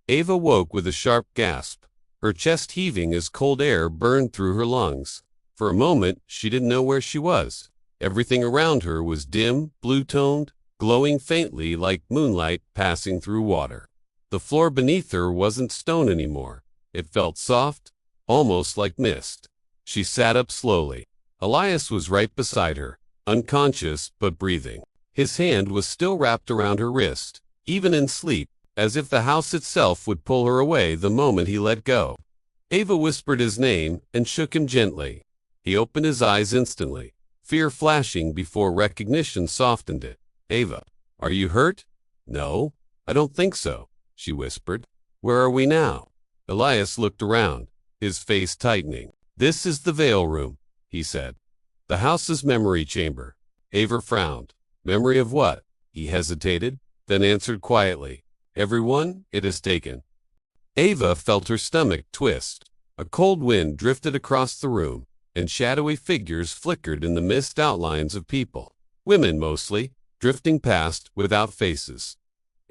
Ava woke with a sharp gasp, her chest heaving as cold air burned through her lungs. For a moment, she didn't know where she was. Everything around her was dim, blue-toned, glowing faintly like moonlight passing through water. The floor beneath her wasn't stone anymore. It felt soft, almost like mist. She sat up slowly. Elias was right beside her, unconscious but breathing. His hand was still wrapped around her wrist, even in sleep, as if the house itself would pull her away the moment he let go. Ava whispered his name and shook him gently. He opened his eyes instantly, fear flashing before recognition softened it. "Ava, are you hurt?" "No, I don't think so," she whispered. "Where are we now?" Elias looked around, his face tightening. "This is the veil room," he said. "The house's memory chamber." Ava frowned. "Memory of what?" He hesitated, then answered quietly. "Everyone it has taken." Ava felt her stomach twist. A cold wind drifted across the room, and shadowy figures flickered in the mist, outlines of people. Women mostly, drifting past without faces.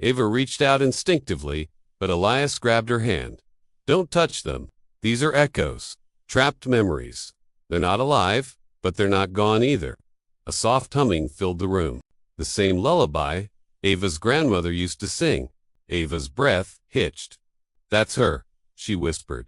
Ava reached out instinctively, but Elias grabbed her hand. "Don't touch them. These are echoes, trapped memories. They're not alive, but they're not gone either." A soft humming filled the room. The same lullaby Ava's grandmother used to sing. Ava's breath hitched. "That's her," she whispered.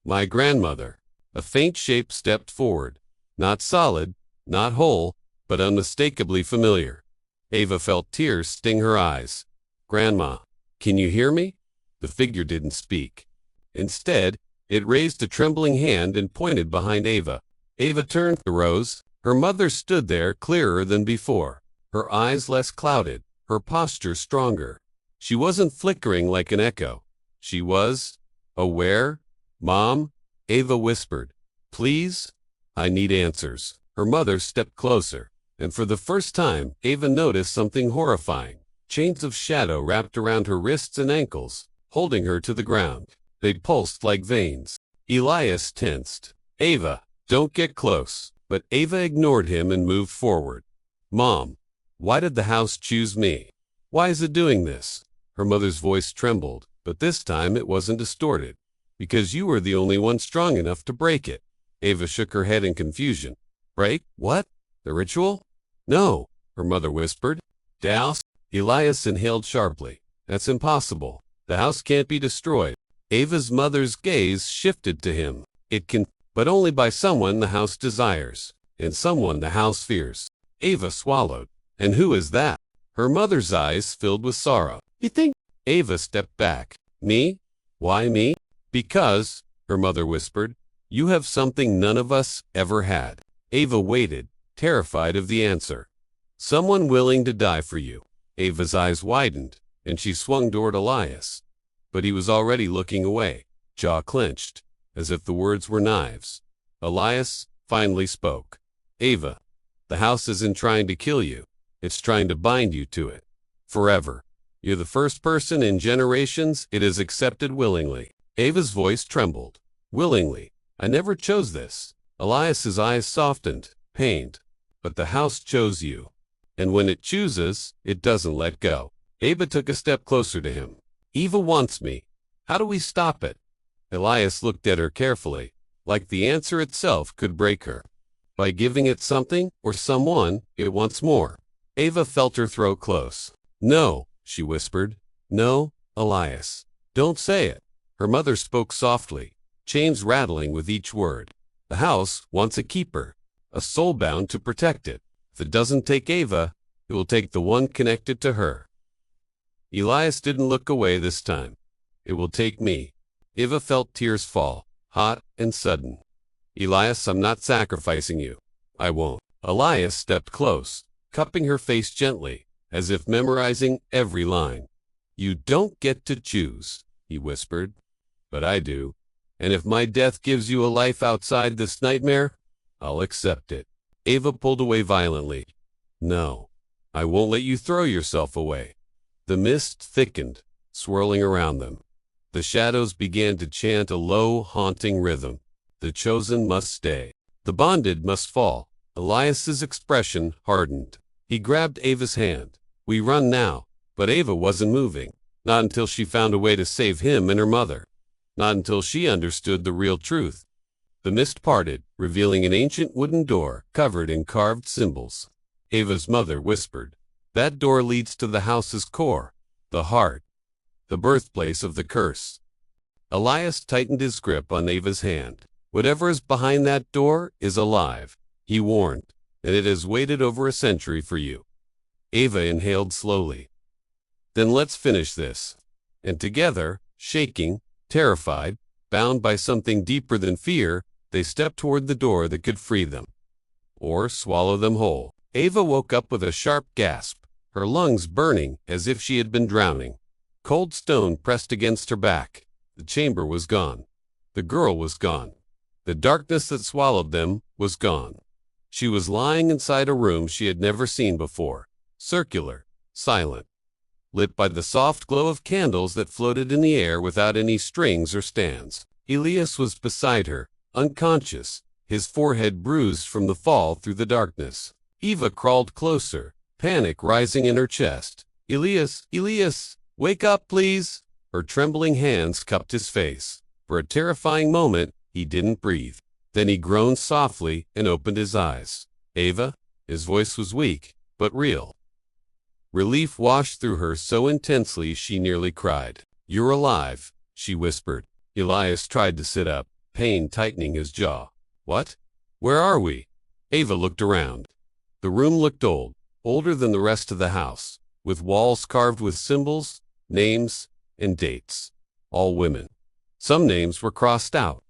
"My grandmother." A faint shape stepped forward. Not solid, not whole, but unmistakably familiar. Ava felt tears sting her eyes. "Grandma, can you hear me?" The figure didn't speak. Instead, it raised a trembling hand and pointed behind Ava. Ava turned to Rose. Her mother stood there clearer than before, her eyes less clouded, her posture stronger. She wasn't flickering like an echo. She was aware. "Mom," Ava whispered. "Please? I need answers." Her mother stepped closer, and for the first time, Ava noticed something horrifying. Chains of shadow wrapped around her wrists and ankles, holding her to the ground. They pulsed like veins. Elias tensed. "Ava, don't get close." But Ava ignored him and moved forward. "Mom, why did the house choose me? Why is it doing this?" Her mother's voice trembled, but this time it wasn't distorted. "Because you were the only one strong enough to break it." Ava shook her head in confusion. "Break? What? The ritual?" "No," her mother whispered. "Douse?" Elias inhaled sharply. "That's impossible. The house can't be destroyed." Ava's mother's gaze shifted to him. "It can, but only by someone the house desires, and someone the house fears." Ava swallowed. "And who is that?" Her mother's eyes filled with sorrow. "You think?" Ava stepped back. "Me? Why me?" "Because," her mother whispered, "you have something none of us ever had." Ava waited, terrified of the answer. "Someone willing to die for you." Ava's eyes widened, and she swung toward Elias. But he was already looking away, jaw clenched, as if the words were knives. Elias finally spoke. "Ava, the house isn't trying to kill you. It's trying to bind you to it. Forever. You're the first person in generations it has accepted willingly." Ava's voice trembled. "Willingly. I never chose this." Elias's eyes softened, pained. "But the house chose you. And when it chooses, it doesn't let go." Ava took a step closer to him. "Eva wants me. How do we stop it?" Elias looked at her carefully, like the answer itself could break her. "By giving it something or someone it wants more." Ava felt her throat close. "No," she whispered. "No, Elias. Don't say it." Her mother spoke softly, chains rattling with each word. "The house wants a keeper, a soul bound to protect it. If it doesn't take Ava, it will take the one connected to her." Elias didn't look away this time. "It will take me." Ava felt tears fall, hot and sudden. "Elias, I'm not sacrificing you. I won't." Elias stepped close, cupping her face gently, as if memorizing every line. "You don't get to choose," he whispered. "But I do. And if my death gives you a life outside this nightmare, I'll accept it." Ava pulled away violently. "No, I won't let you throw yourself away." The mist thickened, swirling around them. The shadows began to chant a low, haunting rhythm. The chosen must stay. The bonded must fall. Elias's expression hardened. He grabbed Ava's hand. "We run now." But Ava wasn't moving. Not until she found a way to save him and her mother. Not until she understood the real truth. The mist parted, revealing an ancient wooden door covered in carved symbols. Ava's mother whispered, "That door leads to the house's core, the heart, the birthplace of the curse." Elias tightened his grip on Ava's hand. "Whatever is behind that door is alive," he warned, "and it has waited over a century for you." Ava inhaled slowly. "Then let's finish this." And together, shaking, terrified, bound by something deeper than fear, they stepped toward the door that could free them, or swallow them whole. Ava woke up with a sharp gasp, her lungs burning as if she had been drowning. Cold stone pressed against her back. The chamber was gone. The girl was gone. The darkness that swallowed them was gone. She was lying inside a room she had never seen before, circular, silent, lit by the soft glow of candles that floated in the air without any strings or stands. Elias was beside her, unconscious, his forehead bruised from the fall through the darkness. Eva crawled closer, panic rising in her chest. "Elias, Elias, wake up, please!" Her trembling hands cupped his face. For a terrifying moment, he didn't breathe. Then he groaned softly and opened his eyes. "Ava?" His voice was weak, but real. Relief washed through her so intensely she nearly cried. "You're alive," she whispered. Elias tried to sit up, pain tightening his jaw. "What? Where are we?" Ava looked around. The room looked old, older than the rest of the house, with walls carved with symbols, names, and dates. All women. Some names were crossed out.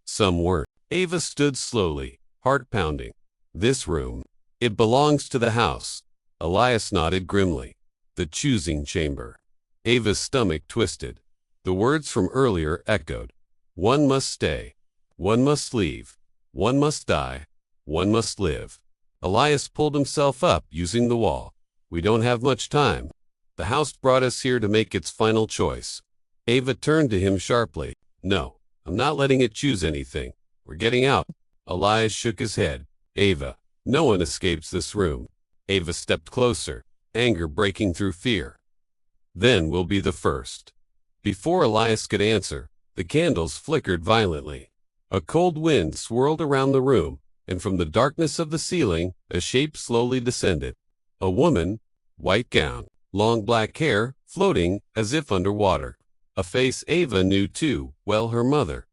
Some weren't. Ava stood slowly, heart pounding. "This room. It belongs to the house." Elias nodded grimly. "The choosing chamber." Ava's stomach twisted. The words from earlier echoed. One must stay. One must leave. One must die. One must live. Elias pulled himself up, using the wall. "We don't have much time. The house brought us here to make its final choice." Ava turned to him sharply. "No, I'm not letting it choose anything. We're getting out." Elias shook his head. "Ava, no one escapes this room." Ava stepped closer, anger breaking through fear. "Then we'll be the first." Before Elias could answer, the candles flickered violently. A cold wind swirled around the room, and from the darkness of the ceiling, a shape slowly descended. A woman, white gown, long black hair, floating as if underwater. A face Ava knew too well, her mother.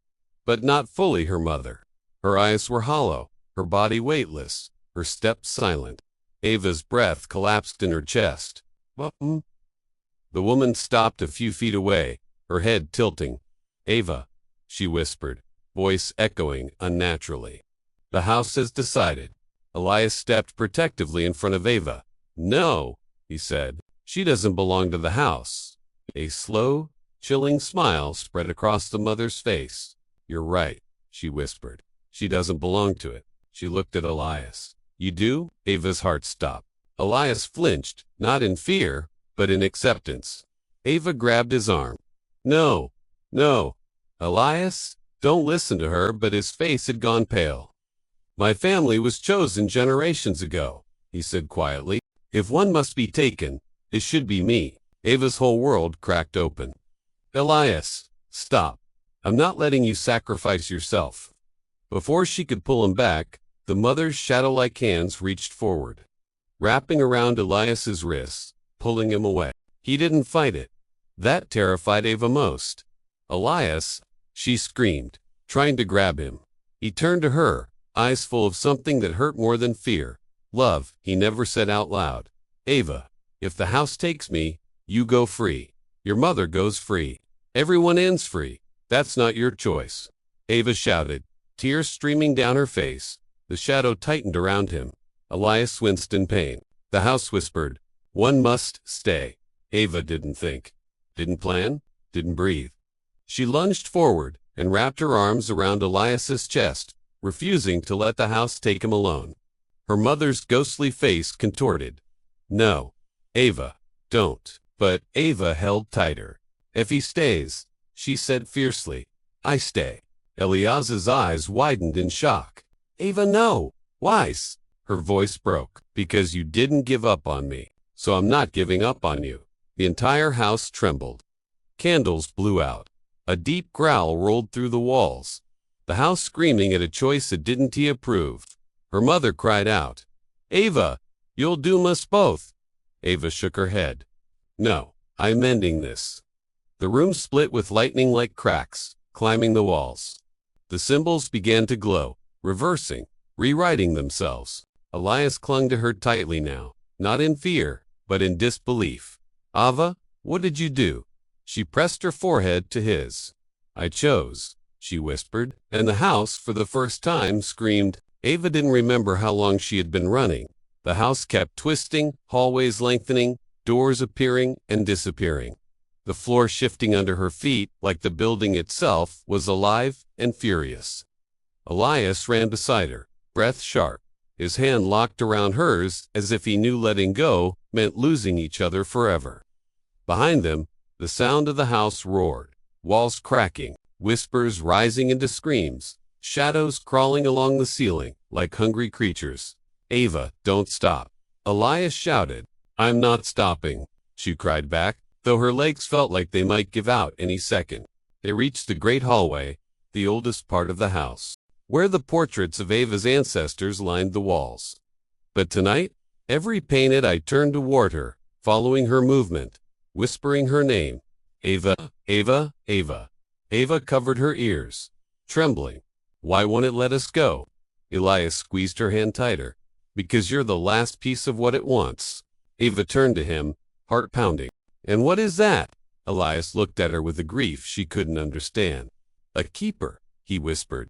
But not fully her mother. Her eyes were hollow, her body weightless, her steps silent. Ava's breath collapsed in her chest. "What?" The woman stopped a few feet away, her head tilting. "Ava," she whispered, voice echoing unnaturally. "The house has decided." Elias stepped protectively in front of Ava. "No," he said. "She doesn't belong to the house." A slow, chilling smile spread across the mother's face. "You're right," she whispered. "She doesn't belong to it." She looked at Elias. "You do?" Ava's heart stopped. Elias flinched, not in fear, but in acceptance. Ava grabbed his arm. "No, no, Elias, don't listen to her," but his face had gone pale. "My family was chosen generations ago," he said quietly. "If one must be taken, it should be me." Ava's whole world cracked open. "Elias, stop. I'm not letting you sacrifice yourself." Before she could pull him back, the mother's shadow-like hands reached forward, wrapping around Elias's wrists, pulling him away. He didn't fight it. That terrified Ava most. "Elias," she screamed, trying to grab him. He turned to her, eyes full of something that hurt more than fear. "Love," he never said out loud. "Ava, if the house takes me, you go free. Your mother goes free. Everyone ends free. That's not your choice." Ava shouted, tears streaming down her face. The shadow tightened around him. Elias winced in pain. The house whispered, "One must stay." Ava didn't think, didn't plan, didn't breathe. She lunged forward and wrapped her arms around Elias's chest, refusing to let the house take him alone. Her mother's ghostly face contorted. "No, Ava, don't." But Ava held tighter. "If he stays," she said fiercely, "I stay." Elias's eyes widened in shock. "Ava, no. Why?" Her voice broke. "Because you didn't give up on me. So I'm not giving up on you." The entire house trembled. Candles blew out. A deep growl rolled through the walls. The house screaming at a choice it didn't approve. Her mother cried out, "Ava, you'll doom us both." Ava shook her head. "No, I'm mending this." The room split with lightning-like cracks, climbing the walls. The symbols began to glow, reversing, rewriting themselves. Elias clung to her tightly now, not in fear, but in disbelief. "Ava, what did you do?" She pressed her forehead to his. "I chose," she whispered, and the house, for the first time, screamed. Ava didn't remember how long she had been running. The house kept twisting, hallways lengthening, doors appearing and disappearing. The floor shifting under her feet, like the building itself, was alive and furious. Elias ran beside her, breath sharp, his hand locked around hers as if he knew letting go meant losing each other forever. Behind them, the sound of the house roared, walls cracking, whispers rising into screams, shadows crawling along the ceiling like hungry creatures. "Ava, don't stop," Elias shouted. "I'm not stopping," she cried back, though her legs felt like they might give out any second. They reached the great hallway, the oldest part of the house, where the portraits of Ava's ancestors lined the walls. But tonight, every painted eye turned toward her, following her movement, whispering her name. "Ava, Ava, Ava." Ava covered her ears, trembling. "Why won't it let us go?" Elias squeezed her hand tighter. "Because you're the last piece of what it wants." Ava turned to him, heart pounding. "And what is that?" Elias looked at her with a grief she couldn't understand. "A keeper," he whispered.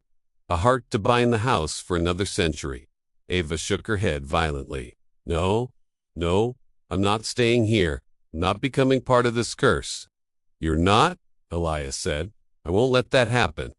"A heart to bind the house for another century." Ava shook her head violently. No, I'm not staying here. I'm not becoming part of this curse." "You're not?" Elias said. "I won't let that happen."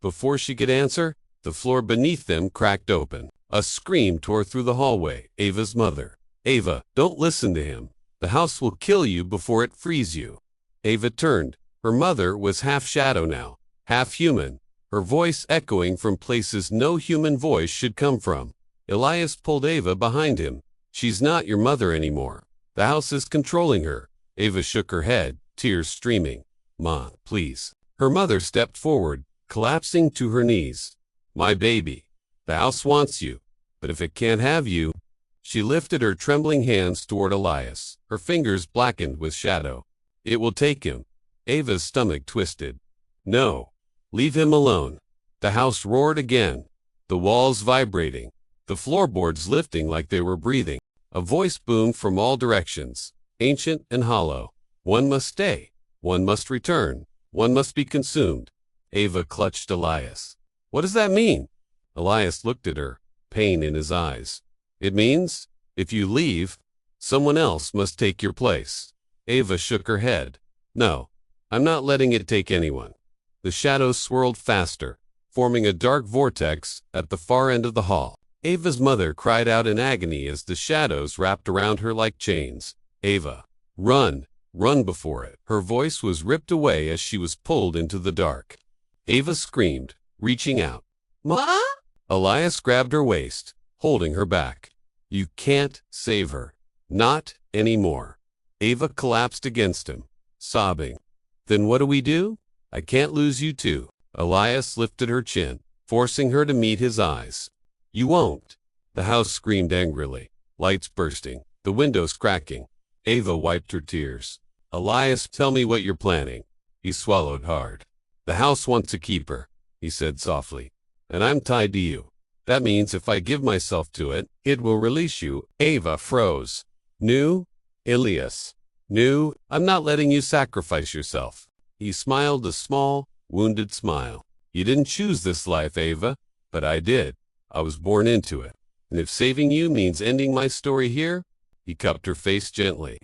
Before she could answer, the floor beneath them cracked open. A scream tore through the hallway. Ava's mother. "Ava, don't listen to him. The house will kill you before it frees you." Ava turned. Her mother was half shadow now, half human, her voice echoing from places no human voice should come from. Elias pulled Ava behind him. "She's not your mother anymore. The house is controlling her." Ava shook her head, tears streaming. "Ma, please." Her mother stepped forward, collapsing to her knees. "My baby, the house wants you, but if it can't have you..." She lifted her trembling hands toward Elias, her fingers blackened with shadow. "It will take him." Ava's stomach twisted. "No, leave him alone." The house roared again, the walls vibrating, the floorboards lifting like they were breathing. A voice boomed from all directions, ancient and hollow. "One must stay. One must return. One must be consumed." Ava clutched Elias. "What does that mean?" Elias looked at her, pain in his eyes. "It means, if you leave, someone else must take your place." Ava shook her head. "No, I'm not letting it take anyone." The shadows swirled faster, forming a dark vortex at the far end of the hall. Ava's mother cried out in agony as the shadows wrapped around her like chains. "Ava, run, run before it." Her voice was ripped away as she was pulled into the dark. Ava screamed, reaching out. "Ma?" Elias grabbed her waist, holding her back. "You can't save her. Not anymore." Ava collapsed against him, sobbing. "Then what do we do?" "I can't lose you too." Elias lifted her chin, forcing her to meet his eyes. "You won't." The house screamed angrily, lights bursting, the windows cracking. Ava wiped her tears. "Elias, tell me what you're planning." He swallowed hard. "The house wants to keep her," he said softly, "and I'm tied to you. That means if I give myself to it, it will release you." Ava froze. "New, Elias. New, I'm not letting you sacrifice yourself." He smiled a small, wounded smile. "You didn't choose this life, Ava, but I did. I was born into it. And if saving you means ending my story here," he cupped her face gently,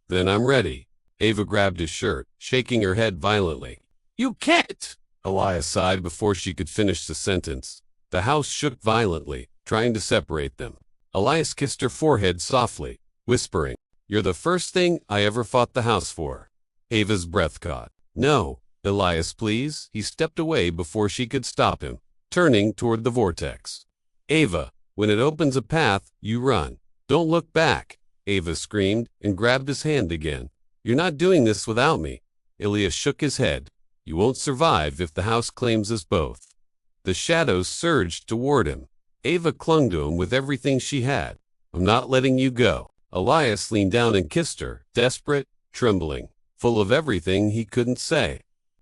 "then I'm ready." Ava grabbed his shirt, shaking her head violently. "You can't!" Elias sighed before she could finish the sentence. The house shook violently, trying to separate them. Elias kissed her forehead softly, whispering, "You're the first thing I ever fought the house for." Ava's breath caught. "No, Elias, please." He stepped away before she could stop him, turning toward the vortex. "Ava, when it opens a path, you run. Don't look back." Ava screamed and grabbed his hand again. "You're not doing this without me." Elias shook his head. You won't survive if the house claims us both. The shadows surged toward him. Ava clung to him with everything she had. I'm not letting you go. Elias leaned down and kissed her, desperate, trembling, full of everything he couldn't say.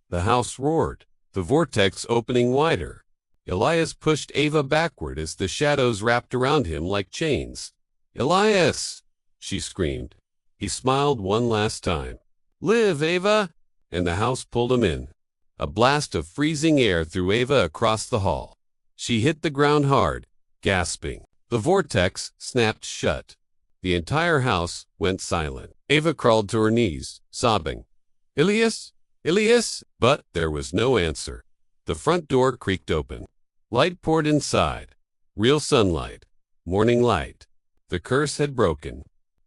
The house roared, the vortex opening wider. Elias pushed Ava backward as the shadows wrapped around him like chains. Elias! She screamed. He smiled one last time. Live, Ava! And the house pulled him in. A blast of freezing air threw Ava across the hall. She hit the ground hard, gasping. The vortex snapped shut. The entire house went silent. Ava crawled to her knees, sobbing. Elias? Elias? But there was no answer. The front door creaked open. Light poured inside. Real sunlight. Morning light. The curse had broken.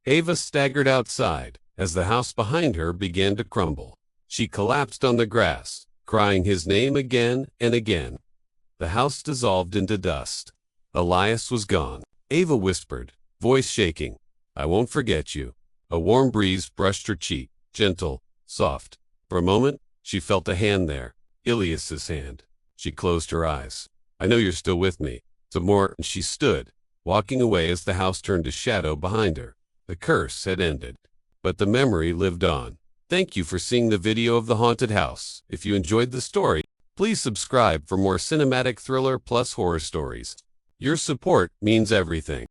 Ava staggered outside as the house behind her began to crumble. She collapsed on the grass, crying his name again and again. The house dissolved into dust. Elias was gone. Ava whispered, voice shaking, I won't forget you. A warm breeze brushed her cheek, gentle, soft. For a moment, she felt a hand there, Elias's hand. She closed her eyes. I know you're still with me. Some more, and she stood, walking away as the house turned to shadow behind her. The curse had ended, but the memory lived on. Thank you for seeing the video of the haunted house. If you enjoyed the story, please subscribe for more cinematic thriller plus horror stories. Your support means everything.